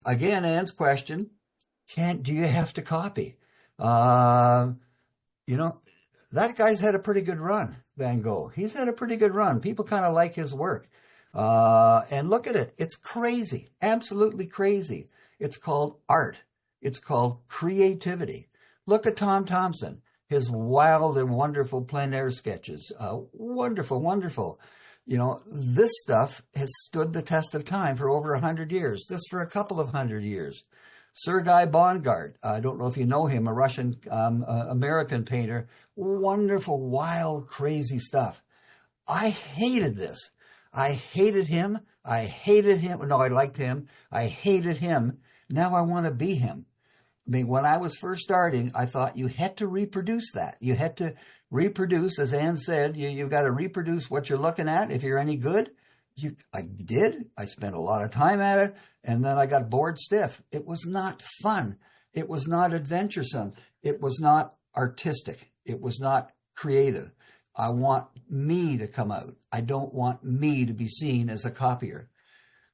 again, Ann's question, do you have to copy? Uh, you know, that guy's had a pretty good run, Van Gogh. He's had a pretty good run. People kind of like his work. And look at it. It's crazy, absolutely crazy. It's called art. It's called creativity. Look at Tom Thompson, his wild and wonderful plein air sketches. Wonderful, wonderful. This stuff has stood the test of time for over 100 years. This for a couple of 100 years. Sergei Bongard, I don't know if you know him, a Russian American painter. Wonderful, wild, crazy stuff. I hated this. I hated him. I hated him. No, I liked him. I hated him. Now I want to be him. I mean, when I was first starting, I thought you had to reproduce that. You had to reproduce, as Ann said, you've got to reproduce what you're looking at if you're any good. I did. I spent a lot of time at it, and then I got bored stiff. It was not fun. It was not adventuresome. It was not artistic. It was not creative. I want me to come out. I don't want me to be seen as a copier.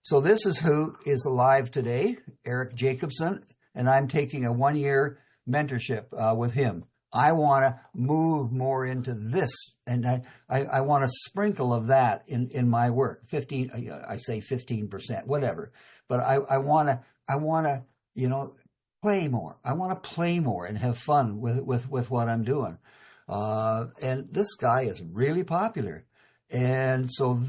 So this is who is alive today, Eric Jacobson, and I'm taking a 1-year mentorship with him. I want to move more into this, and I want a sprinkle of that in my work. 15%, whatever. But I want to, play more. I want to play more and have fun with what I'm doing. And this guy is really popular. And so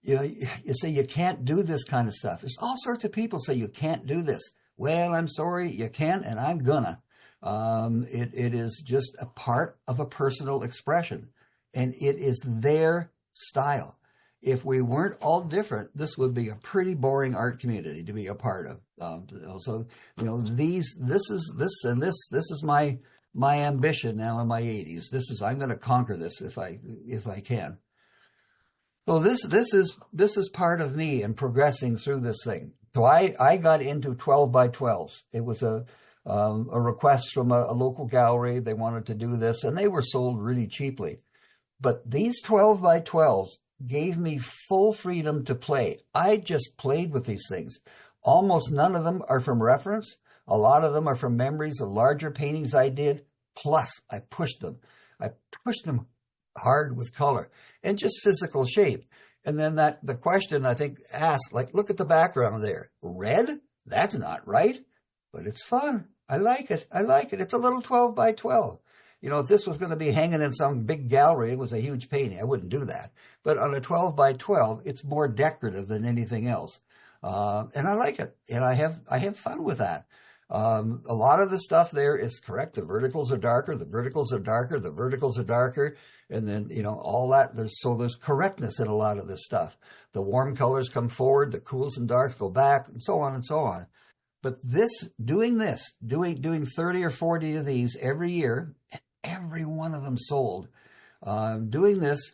you say you can't do this kind of stuff. There's all sorts of people say you can't do this. Well, I'm sorry, you can, and I'm gonna. It is just a part of a personal expression, and it is their style. If we weren't all different, this would be a pretty boring art community to be a part of. This is my ambition now in my 80s. I'm going to conquer this if I can. So this is part of me and progressing through this thing. So I got into 12 by 12s. It was a request from a local gallery. They wanted to do this, and they were sold really cheaply. But these 12 by 12s gave me full freedom to play. I just played with these things. Almost none of them are from reference. A lot of them are from memories of larger paintings I did. Plus, I pushed them. I pushed them hard with color and just physical shape. And then the question I think asked, like, look at the background there. Red? That's not right. But it's fun. I like it. It's a little 12 by 12. If this was going to be hanging in some big gallery, it was a huge painting, I wouldn't do that. But on a 12 by 12, it's more decorative than anything else. And I like it. And I have fun with that. A lot of the stuff there is correct. The verticals are darker. The verticals are darker. The verticals are darker. And then, all that. There's correctness in a lot of this stuff. The warm colors come forward. The cools and darks go back, and so on and so on. But doing 30 or 40 of these every year, and every one of them sold, doing this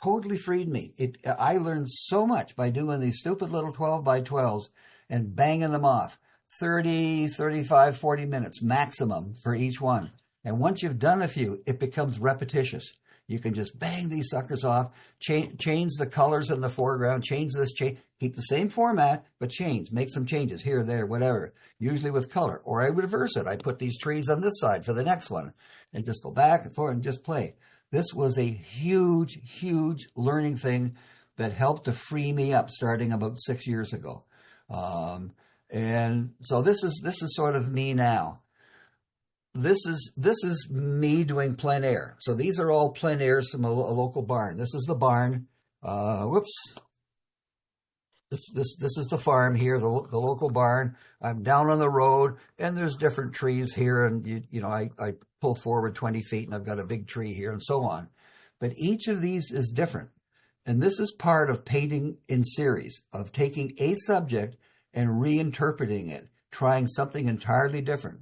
totally freed me. I learned so much by doing these stupid little 12 by 12s and banging them off. 30, 35, 40 minutes maximum for each one. And once you've done a few, it becomes repetitious. You can just bang these suckers off, change the colors in the foreground, keep the same format, but make some changes here, there, whatever, usually with color. Or I reverse it. I put these trees on this side for the next one and just go back and forth and just play. This was a huge, huge learning thing that helped to free me up starting about 6 years ago. And so this is sort of me now. This is me doing plein air. So these are all plein airs from a local barn. This is the barn. This is the farm here, the local barn. I'm down on the road, and there's different trees here, and I pull forward 20 feet, and I've got a big tree here, and so on. But each of these is different, and this is part of painting in series, of taking a subject and reinterpreting it, trying something entirely different.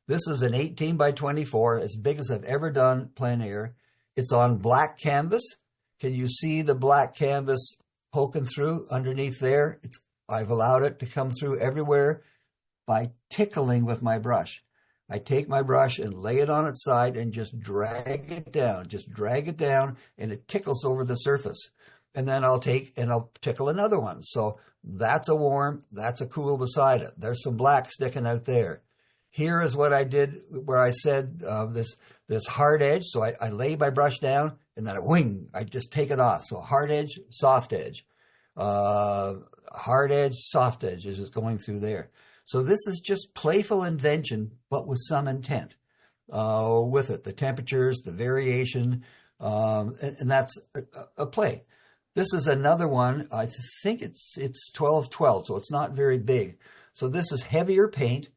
This is an 18 by 24, as big as I've ever done plein air. It's on black canvas. Can you see the black canvas poking through underneath there? I've allowed it to come through everywhere by tickling with my brush. I take my brush and lay it on its side and just drag it down, and it tickles over the surface. And then I'll tickle another one. So That's a warm, that's a cool beside it. There's some black sticking out there. Here is what I did where I said this hard edge. So I lay my brush down and then I just take it off. So hard edge, soft edge. Hard edge, soft edge is just going through there. So this is just playful invention, but with some intent with it. The temperatures, the variation, and that's a play. This is another one. I think it's 12-12, so it's not very big. So this is heavier paint,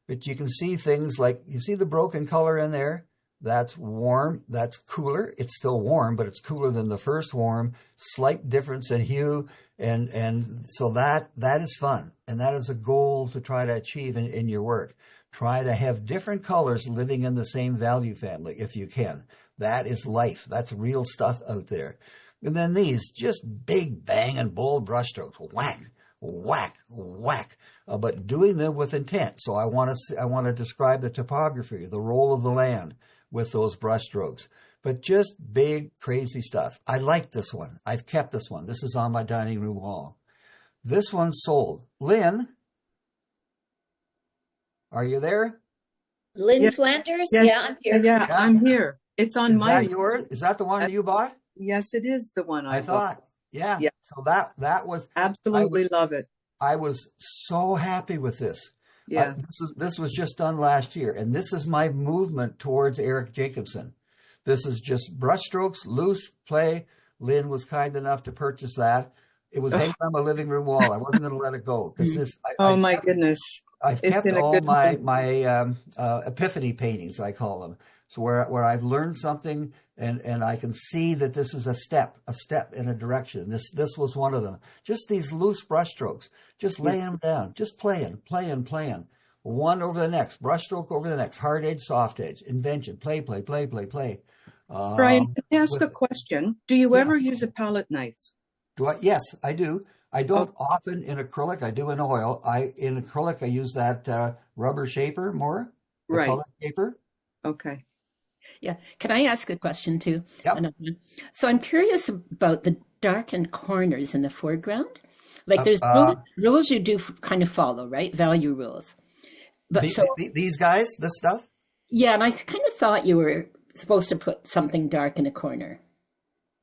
but you can see things like, you see the broken color in there? That's warm, that's cooler. It's still warm, but it's cooler than the first warm. Slight difference in hue, and so that is fun. And that is a goal to try to achieve in your work. Try to have different colors living in the same value family if you can. That is life. That's real stuff out there. And then these, just big bang and bold brushstrokes. Whack, whack, whack. But doing them with intent. So I want to describe the topography, the role of the land with those brushstrokes. But just big, crazy stuff. I like this one. I've kept this one. This is on my dining room wall. This one sold. Lynn, are you there? Lynn Flanders? Yes. Yeah, I'm here. Yeah, I'm here. It's on my. Is that yours? Is that the one you bought? Yes, it is the one I thought. Yeah. Yeah. So that was Absolutely love it. I was so happy with this. Yeah. This was just done last year, and this is my movement towards Eric Jacobson. This is just brushstrokes, loose play. Lynn was kind enough to purchase that. It was hanging on my living room wall. I wasn't going to let it go because this. My goodness! I've kept all my epiphany paintings, I call them. So where I've learned something and I can see that this is a step in a direction. This was one of them. Just these loose brushstrokes, just laying them down, just playing. One over the next, brushstroke over the next, hard edge, soft edge, invention, play. Brian, can I ask a question? Do you ever use a palette knife? Yes, I do. I don't often in acrylic. I do in oil. In acrylic I use that rubber shaper more. The color shaper. Okay. Yeah. Can I ask a question too? Yep. So I'm curious about the darkened corners in the foreground. Like there's rules you do kind of follow, right? Value rules. But these guys, this stuff? Yeah, and I kind of thought you were supposed to put something dark in a corner.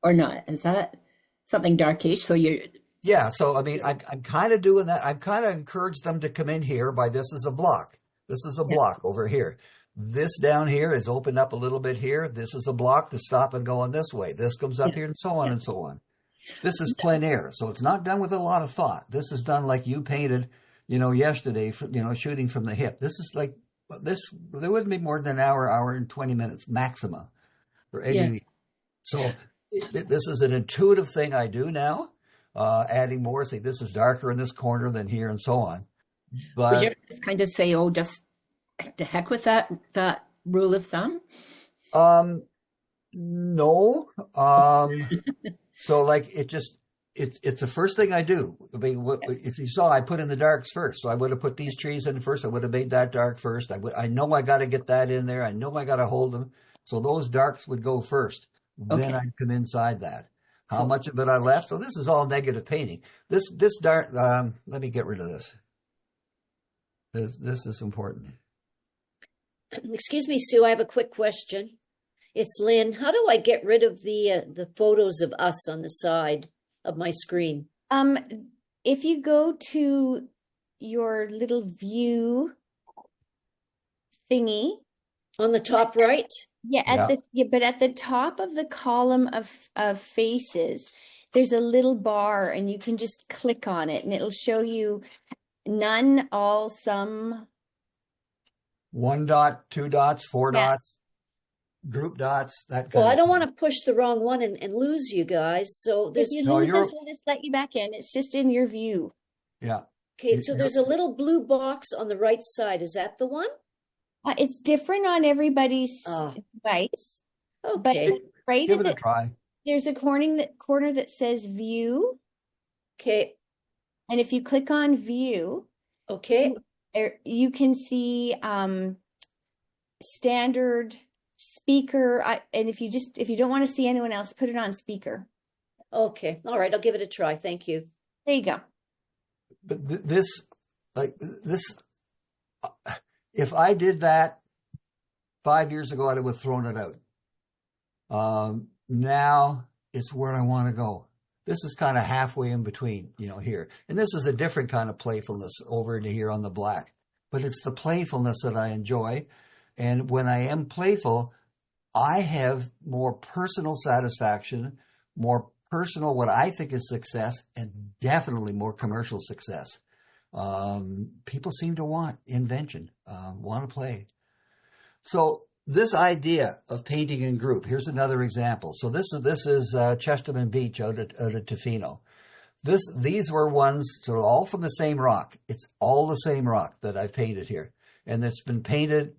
Or not. Is that something darkish? So you're... Yeah, so I mean, I'm kind of doing that. I've kind of encouraged them to come in here by this is a block. This is a block over here. This down here is opened up a little bit here. This is a block to stop and going this way. This comes up here and so on and so on. This is plein air, so it's not done with a lot of thought. This is done like you painted, yesterday, shooting from the hip. This is like this. There wouldn't be more than an hour and 20 minutes maximum for any. So this is an intuitive thing I do now. Adding more, say this is darker in this corner than here, and so on. But would you kind of say, "Oh, just to heck with that rule of thumb"? No. So like it's the first thing I do. I mean, if you saw, I put in the darks first. So I would have put these trees in first. I would have made that dark first. I know I got to get that in there. I know I got to hold them. So those darks would go first. Then I'd come inside that. How much of it I left? So this is all negative painting. This dark. Let me get rid of this. This is important. Excuse me, Sue, I have a quick question. It's Lynn. How do I get rid of the photos of us on the side of my screen? If you go to your little view thingy on the top right? But at the top of the column of faces, there's a little bar and you can just click on it and it'll show you none, all, some. 1 dot, 2 dots, 4 dots, group dots, that kind Well, of I don't thing. want to push the wrong one and lose you guys. So there's If you lose us, we'll just let you back in. It's just in your view. Yeah. okay. So there's a little blue box on the right side. Is that the one? It's different on everybody's device. Okay. But right Give at it a try. there's a corner that says view. Okay. And if you click on view, Okay. you can see standard speaker. And if you don't want to see anyone else, put it on speaker. Okay. All right. I'll give it a try. Thank you. There you go. but like this, if I did that 5 years ago, I would have thrown it out. Now it's where I want to go. This is kind of halfway in between, here. And this is a different kind of playfulness over into here on the black. But it's the playfulness that I enjoy. And when I am playful, I have more personal satisfaction, more personal what I think is success, and definitely more commercial success. People seem to want invention, want to play. So this idea of painting in group, here's another example. So this is Chesterman Beach out at Tofino. These were ones, so all from the same rock. It's all the same rock that I've painted here. And it's been painted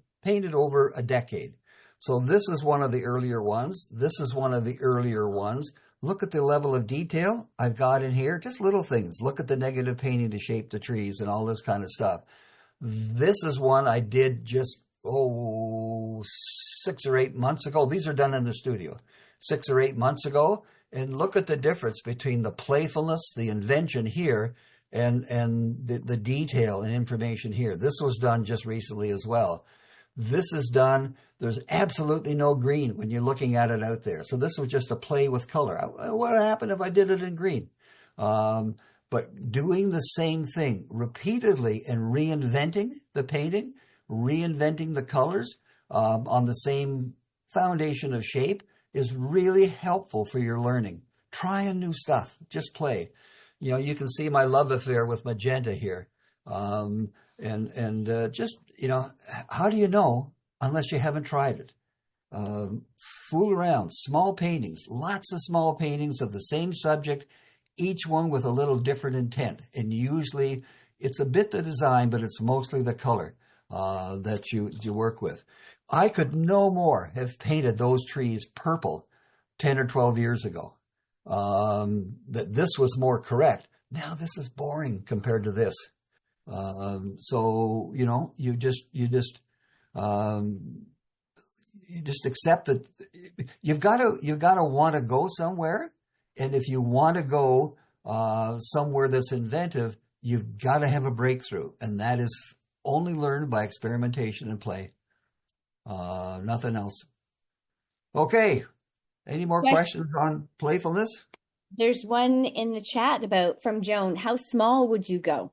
over a decade. So this is one of the earlier ones. This is one of the earlier ones. Look at the level of detail I've got in here. Just little things. Look at the negative painting to shape the trees and all this kind of stuff. This is one I did just, 6 or 8 months ago. These are done in the studio. 6 or 8 months ago. And look at the difference between the playfulness, the invention here, and the detail and information here. This was done just recently as well. This is done, there's absolutely no green when you're looking at it out there. So this was just a play with color. What would happen if I did it in green? But doing the same thing repeatedly and reinventing the painting, reinventing the colors on the same foundation of shape is really helpful for your learning. Trying new stuff, just play. You can see my love affair with magenta here. Just, how do you know unless you haven't tried it? Fool around, small paintings, lots of small paintings of the same subject, each one with a little different intent. And usually it's a bit the design, but it's mostly the color that you work with. I could no more have painted those trees purple 10 or 12 years ago. That this was more correct. Now this is boring compared to this. So you just accept that you've got to want to go somewhere, and if you want to go somewhere that's inventive, you've got to have a breakthrough, and that is only learned by experimentation and play. Nothing else. Okay. Any more questions on playfulness? There's one in the chat from Joan. How small would you go?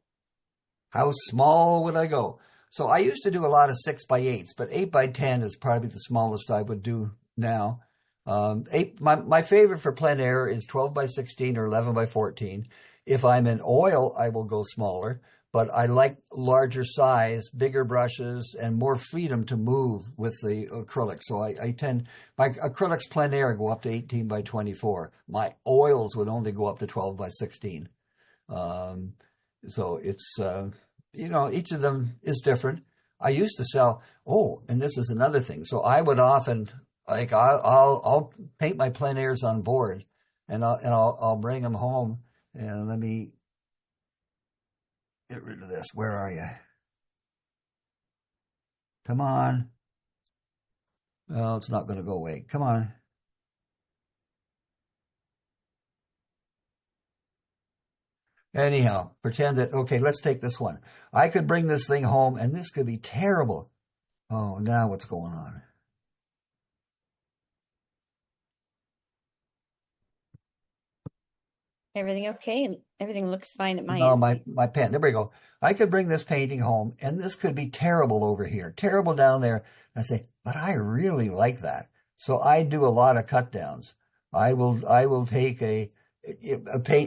How small would I go? So I used to do a lot of 6x8s, but 8x10 is probably the smallest I would do now. My favorite for plein air is 12x16 or 11x14. If I'm in oil, I will go smaller, but I like larger size, bigger brushes, and more freedom to move with the acrylic. So my acrylics plein air go up to 18x24. My oils would only go up to 12x16. So it's, each of them is different. I used to sell, and this is another thing. So I would often, I'll paint my plein airs on board, and I'll bring them home. And let me get rid of this. Where are you? Come on. Oh, it's not going to go away. Come on. Anyhow, pretend that, okay, let's take this one. I could bring this thing home, and this could be terrible. Oh, now what's going on? Everything okay? Everything looks fine at my No, end. my pen. There we go. I could bring this painting home, and this could be terrible over here, terrible down there. And I say, but I really like that. So I do a lot of cut downs. I will take a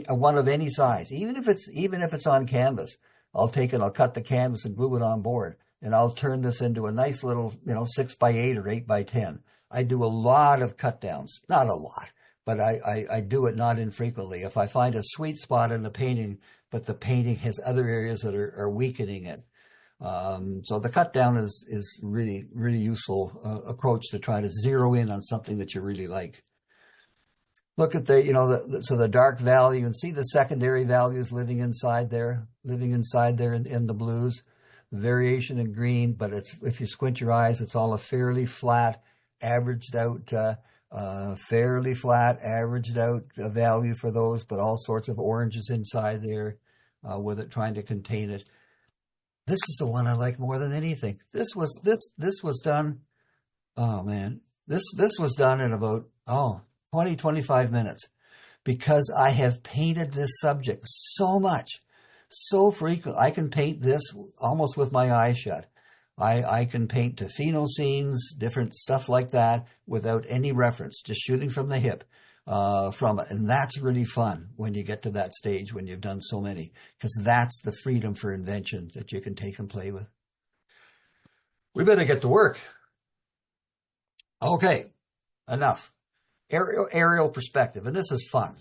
one of any size, even if it's on canvas. I'll take it, I'll cut the canvas and glue it on board, and I'll turn this into a nice little, 6x8 or 8x10. I do a lot of cut downs, not a lot, but I do it not infrequently. If I find a sweet spot in the painting, but the painting has other areas that are weakening it. So the cut down is really, really useful approach to try to zero in on something that you really like. Look at the dark value, and see the secondary values living inside there in the blues. The variation in green, but if you squint your eyes, it's all a fairly flat, averaged out value for those, but all sorts of oranges inside there. with it, trying to contain it. This is the one I like more than anything. This was done. Oh man, this was done in about 20, 25 minutes, because I have painted this subject so much, so frequent. I can paint this almost with my eyes shut. I can paint Tofino scenes, different stuff like that, without any reference, just shooting from the hip from it. And that's really fun when you get to that stage, when you've done so many, because that's the freedom for invention that you can take and play with. We better get to work. Okay, enough. Aerial perspective, and this is fun.